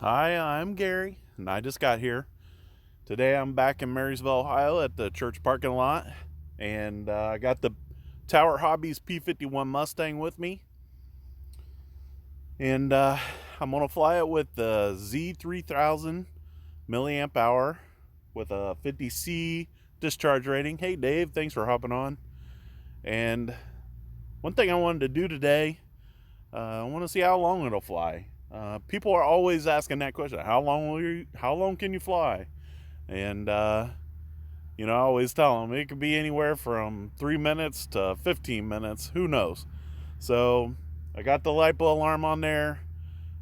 Hi, I'm Gary, and I just got here. Today I'm back in Marysville, Ohio at the church parking lot, and I got the Tower Hobbies P51 Mustang with me. And I'm going to fly it with the Z3000 milliamp hour with a 50C discharge rating. Hey Dave, thanks for hopping on. And one thing I wanted to do today, I want to see how long it'll fly. People are always asking that question: How long can you fly? And I always tell them it could be anywhere from 3 minutes to 15 minutes. Who knows? So I got the lipo alarm on there.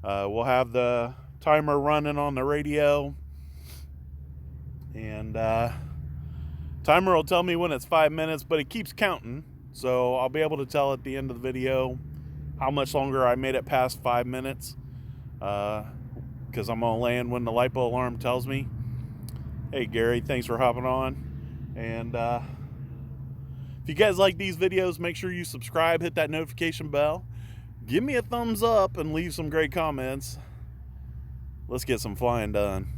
We'll have the timer running on the radio, and timer will tell me when it's 5 minutes, but it keeps counting. So I'll be able to tell at the end of the video how much longer I made it past 5 minutes. Because I'm going to land when the lipo alarm tells me. Hey Gary, thanks for hopping on. And if you guys like these videos, make sure you subscribe, hit that notification bell, give me a thumbs up, and leave some great comments. Let's get some flying done.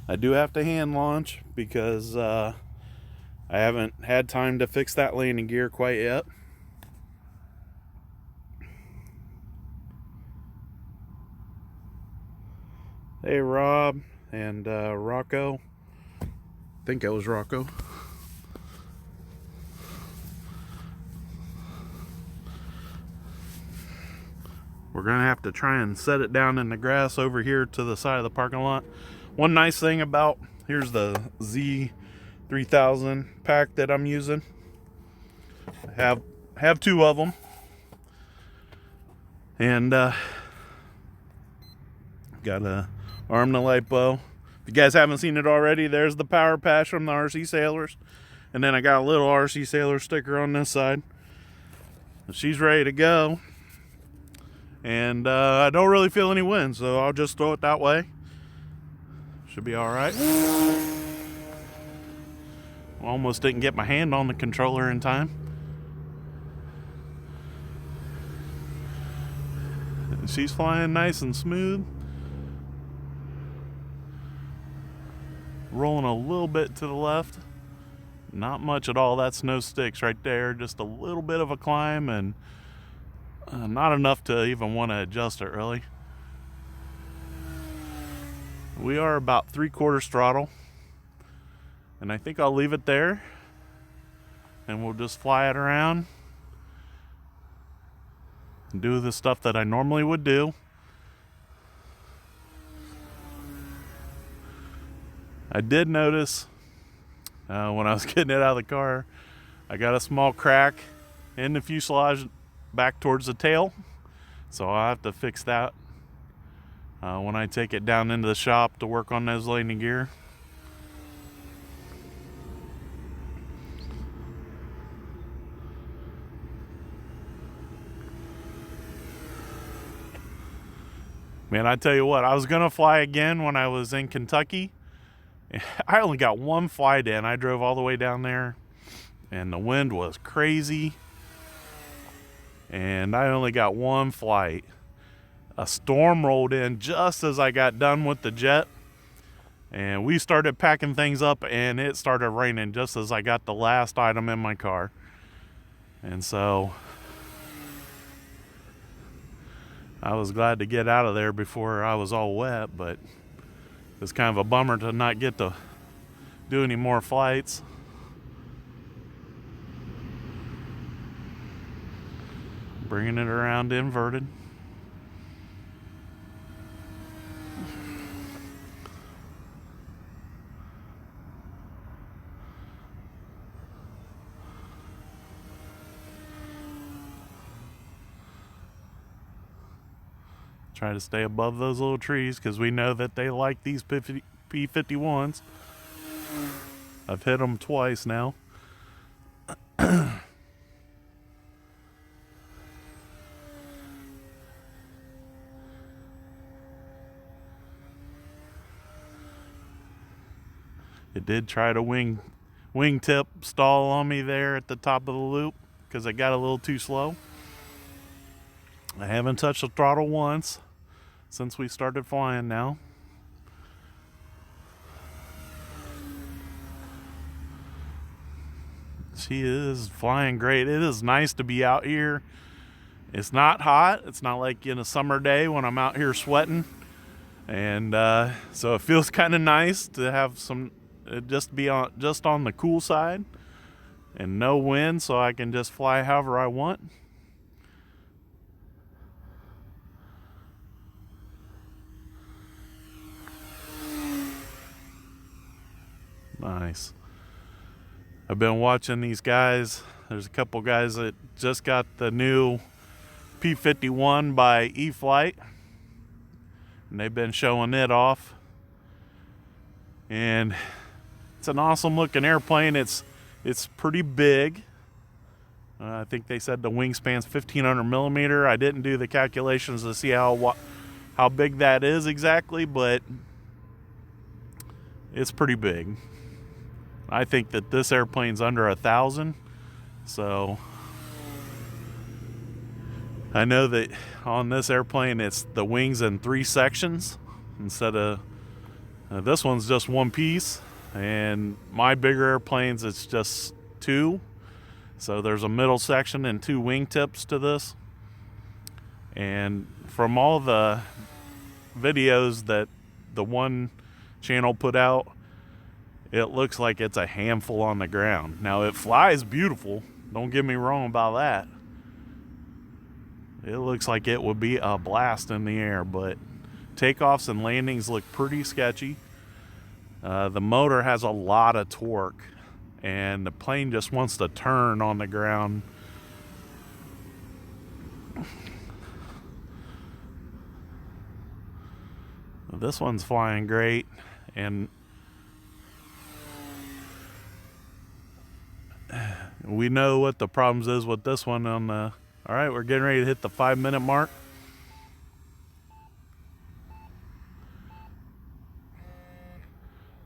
I do have to hand launch because I haven't had time to fix that landing gear quite yet. Hey Rob and Rocco. I think it was Rocco. We're gonna have to try and set it down in the grass over here to the side of the parking lot. One nice thing about, here's the Z3000 pack that I'm using. I have two of them, and got a arm to lipo. If you guys haven't seen it already, there's the power patch from the RC Sailors, and then I got a little RC Sailor sticker on this side. She's ready to go, and I don't really feel any wind, so I'll just throw it that way. Should be all right. Almost didn't get my hand on the controller in time. She's flying nice and smooth. Rolling a little bit to the left. Not much at all. That's no sticks right there. Just a little bit of a climb, and not enough to even want to adjust it really. We are about 3/4 throttle, and I think I'll leave it there, and we'll just fly it around and do the stuff that I normally would do. I did notice when I was getting it out of the car, I got a small crack in the fuselage back towards the tail, so I'll have to fix that when I take it down into the shop to work on those landing gear. Man, I tell you what, I was gonna fly again when I was in Kentucky. I only got one flight in. I drove all the way down there, and the wind was crazy, and I only got one flight. A storm rolled in just as I got done with the jet, and we started packing things up, and it started raining just as I got the last item in my car. And so I was glad to get out of there before I was all wet, but it's kind of a bummer to not get to do any more flights. Bringing it around inverted. Try to stay above those little trees because we know that they like these P51s. I've hit them twice now. It did try to wingtip stall on me there at the top of the loop because I got a little too slow. I haven't touched the throttle once since we started flying now. She is flying great. It is nice to be out here. It's not hot. It's not like in a summer day when I'm out here sweating. And so it feels kind of nice to have some, just be on the cool side and no wind, so I can just fly however I want. Nice. I've been watching these guys. There's a couple guys that just got the new P51 by E-Flight, and they've been showing it off. And it's an awesome looking airplane. It's pretty big. I think they said the wingspan's 1,500 millimeter. I didn't do the calculations to see how big that is exactly, but it's pretty big. I think that this airplane's under 1,000, so I know that on this airplane it's the wings in 3 sections instead of this one's just one piece, and my bigger airplanes it's just 2. So there's a middle section and 2 wingtips to this. And from all the videos that the one channel put out, it looks like it's a handful on the ground. Now it flies beautiful, don't get me wrong about that. It looks like it would be a blast in the air, but takeoffs and landings look pretty sketchy. The motor has a lot of torque, and the plane just wants to turn on the ground. This one's flying great, and we know what the problems is with this one on the... All right, we're getting ready to hit the 5-minute mark.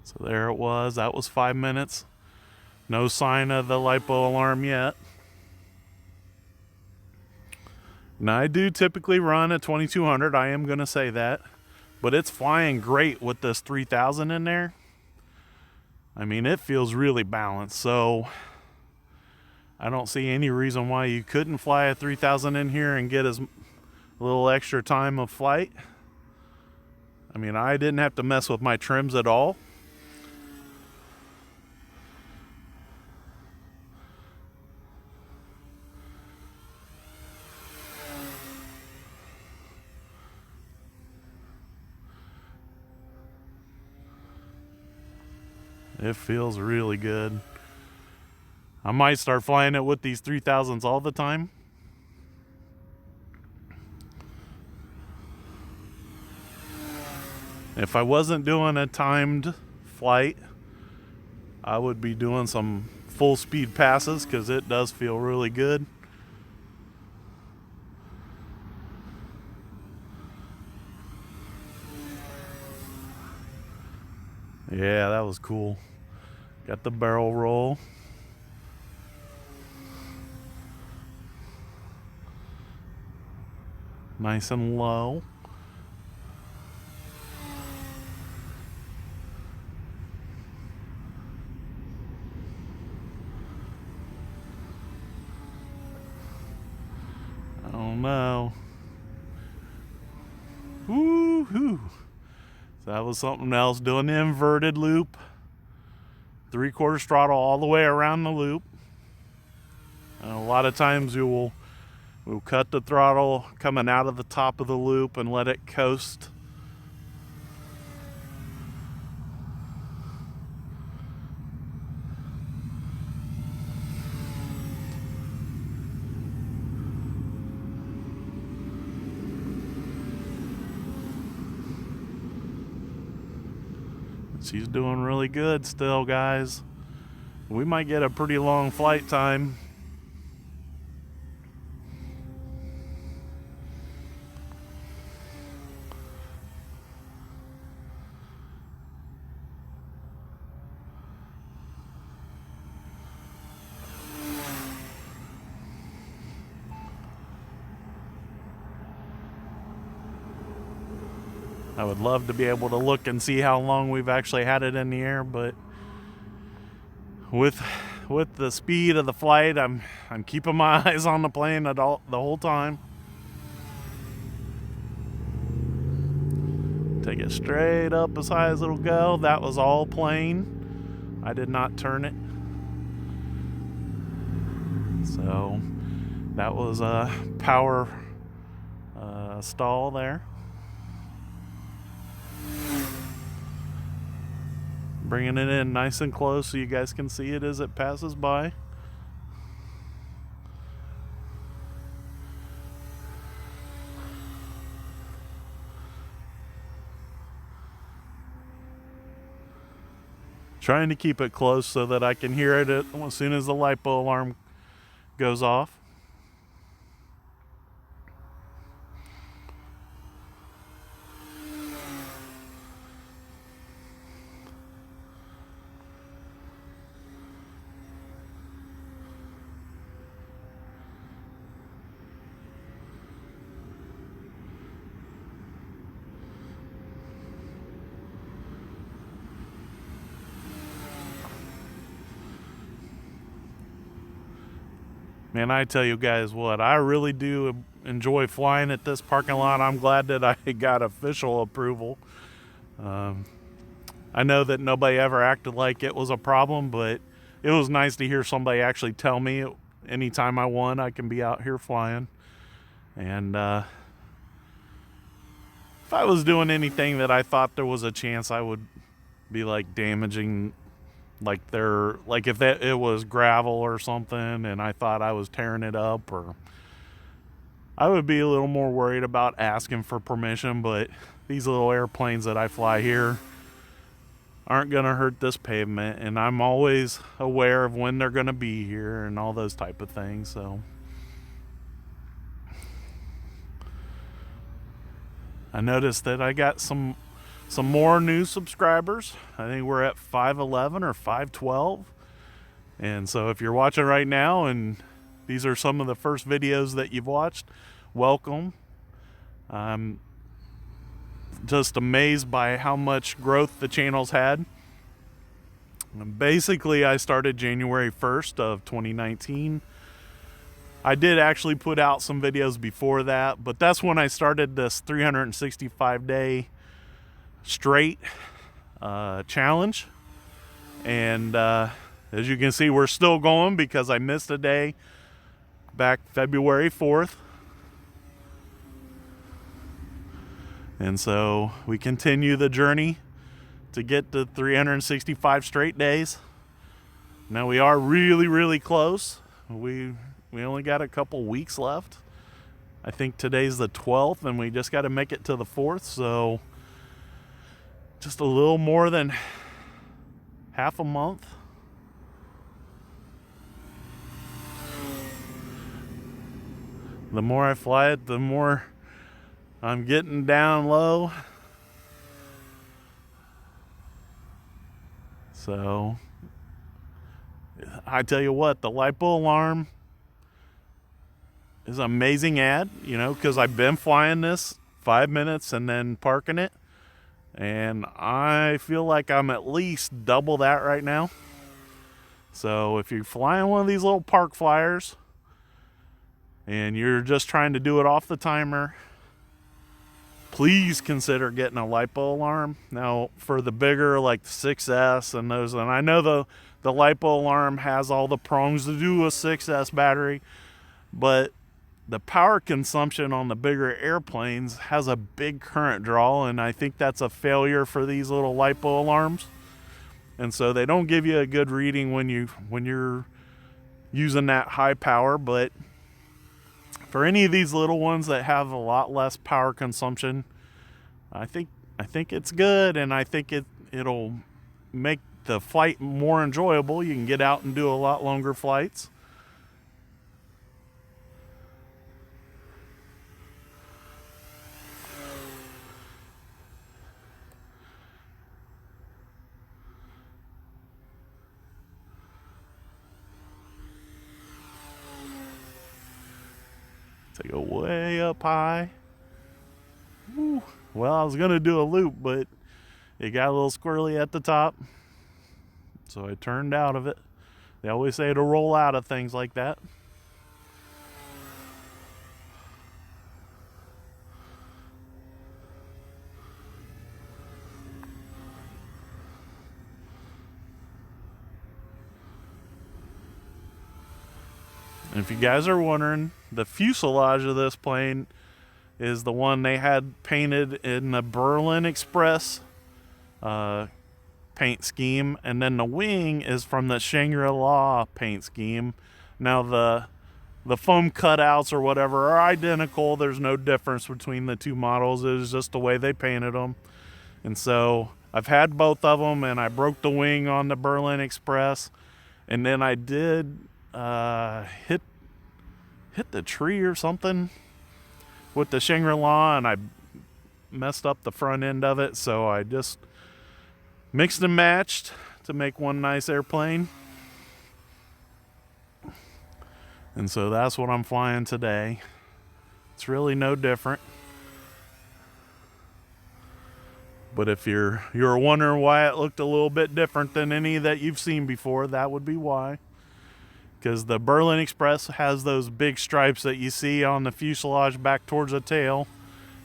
So there it was. That was 5 minutes. No sign of the LiPo alarm yet. Now, I do typically run at 2200. I am going to say that. But it's flying great with this 3000 in there. I mean, it feels really balanced. So I don't see any reason why you couldn't fly a 3000 in here and get a little extra time of flight. I mean, I didn't have to mess with my trims at all. It feels really good. I might start flying it with these 3000s all the time. If I wasn't doing a timed flight, I would be doing some full speed passes because it does feel really good. Yeah, that was cool. Got the barrel roll. Nice and low. Oh no. Woo-hoo. So that was something else, doing the inverted loop. 3/4 throttle all the way around the loop. And a lot of times we'll cut the throttle coming out of the top of the loop and let it coast. She's doing really good still, guys. We might get a pretty long flight time. I would love to be able to look and see how long we've actually had it in the air, but with the speed of the flight, I'm keeping my eyes on the plane the whole time. Take it straight up as high as it'll go. That was all plane. I did not turn it. So that was a power stall there. Bringing it in nice and close so you guys can see it as it passes by. Trying to keep it close so that I can hear it as soon as the LiPo alarm goes off. Man, I tell you guys what, I really do enjoy flying at this parking lot. I'm glad that I got official approval. I know that nobody ever acted like it was a problem, but it was nice to hear somebody actually tell me anytime I want, I can be out here flying. And if I was doing anything that I thought there was a chance I would be like damaging, like if it was gravel or something and I thought I was tearing it up, or I would be a little more worried about asking for permission. But these little airplanes that I fly here aren't gonna hurt this pavement, and I'm always aware of when they're gonna be here and all those type of things. So I noticed that I got some more new subscribers. I think we're at 511 or 512. And so if you're watching right now and these are some of the first videos that you've watched, welcome. I'm just amazed by how much growth the channel's had. Basically, I started January 1st of 2019. I did actually put out some videos before that, but that's when I started this 365-day straight challenge. And as you can see, we're still going because I missed a day back February 4th. And so we continue the journey to get to 365 straight days. Now we are really, really close. We only got a couple weeks left. I think today's the 12th and we just got to make it to the 4th. So just a little more than half a month. The more I fly it, the more I'm getting down low. So I tell you what, the LiPo alarm is an amazing ad, because I've been flying this 5 minutes and then parking it. And I feel like I'm at least double that right now. So if you're flying one of these little park flyers and you're just trying to do it off the timer, please consider getting a LiPo alarm. Now, for the bigger, like the 6S and those, and I know the LiPo alarm has all the prongs to do a 6S battery, but the power consumption on the bigger airplanes has a big current draw, and I think that's a failure for these little LiPo alarms. And so they don't give you a good reading when you're using that high power. But for any of these little ones that have a lot less power consumption, I think it's good, and I think it'll make the flight more enjoyable. You can get out and do a lot longer flights. Take it way up high. Woo. Well, I was going to do a loop, but it got a little squirrely at the top, so I turned out of it. They always say to roll out of things like that. And if you guys are wondering, the fuselage of this plane is the one they had painted in the Berlin Express paint scheme, and then the wing is from the Shangri-La paint scheme. Now the foam cutouts or whatever are identical. There's no difference between the two models. It's just the way they painted them. And so I've had both of them, and I broke the wing on the Berlin Express, and then I did hit the tree or something with the Shangri-La, and I messed up the front end of it, so I just mixed and matched to make one nice airplane. And so that's what I'm flying today. It's really no different. But if you're wondering why it looked a little bit different than any that you've seen before, that would be why. Because the Berlin Express has those big stripes that you see on the fuselage back towards the tail.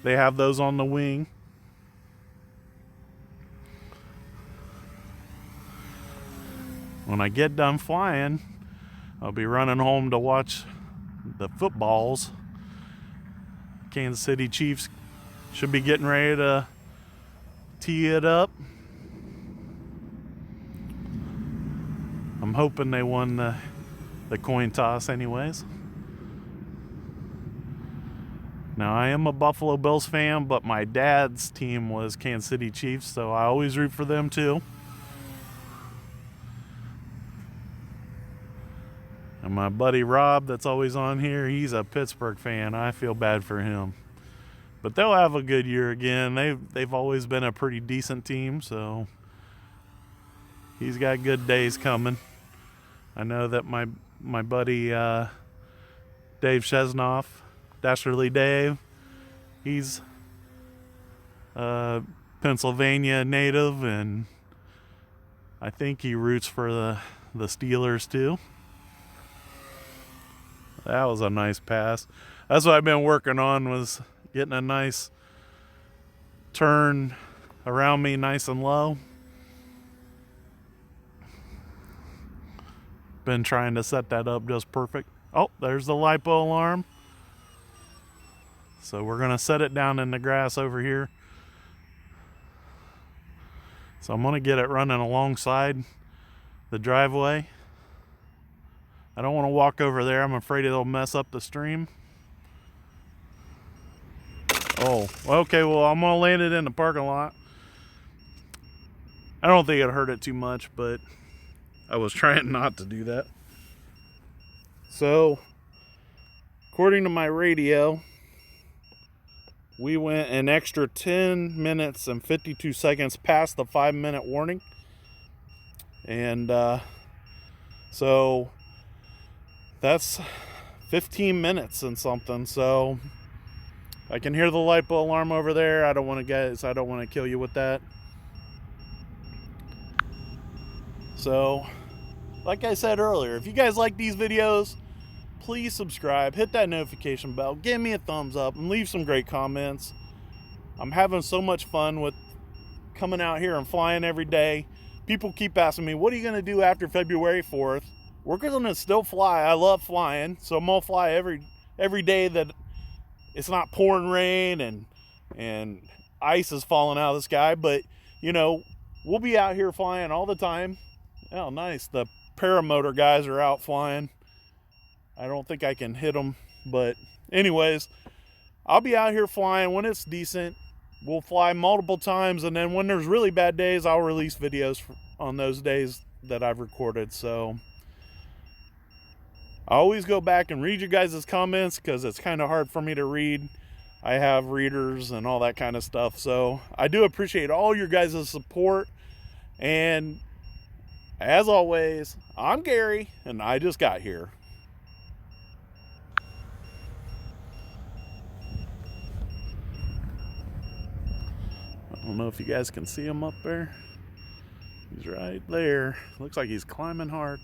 They have those on the wing. When I get done flying, I'll be running home to watch the footballs. Kansas City Chiefs should be getting ready to tee it up. I'm hoping they won the coin toss anyways. Now, I am a Buffalo Bills fan, but my dad's team was Kansas City Chiefs, so I always root for them too. And my buddy Rob that's always on here, he's a Pittsburgh fan. I feel bad for him. But they'll have a good year again. They've always been a pretty decent team, so he's got good days coming. I know that my buddy Dave Chesnoff, Dasherly Dave, he's a Pennsylvania native, and I think he roots for the Steelers too. That was a nice pass. That's what I've been working on, was getting a nice turn around me nice and low. Been trying to set that up just perfect. Oh, there's the LiPo alarm. So we're going to set it down in the grass over here. So I'm going to get it running alongside the driveway. I don't want to walk over there. I'm afraid it'll mess up the stream. Oh, okay, well, I'm going to land it in the parking lot. I don't think it hurt it too much, but I was trying not to do that. So, according to my radio, we went an extra 10 minutes and 52 seconds past the 5-minute warning. And so that's 15 minutes and something. So I can hear the LiPo alarm over there. I don't want to kill you with that. So, like I said earlier, if you guys like these videos, please subscribe, hit that notification bell, give me a thumbs up, and leave some great comments. I'm having so much fun with coming out here and flying every day. People keep asking me, what are you going to do after February 4th? We're going to still fly. I love flying, so I'm going to fly every day that it's not pouring rain and ice is falling out of the sky. But, you know, we'll be out here flying all the time. Oh, nice. The paramotor guys are out flying. I don't think I can hit them. But anyways, I'll be out here flying when it's decent. We'll fly multiple times. And then when there's really bad days, I'll release videos on those days that I've recorded. So I always go back and read you guys' comments because it's kind of hard for me to read. I have readers and all that kind of stuff. So I do appreciate all your guys' support. And as always, I'm Gary, and I just got here. don't know if you guys can see him up there. He's right there. Looks like he's climbing hard.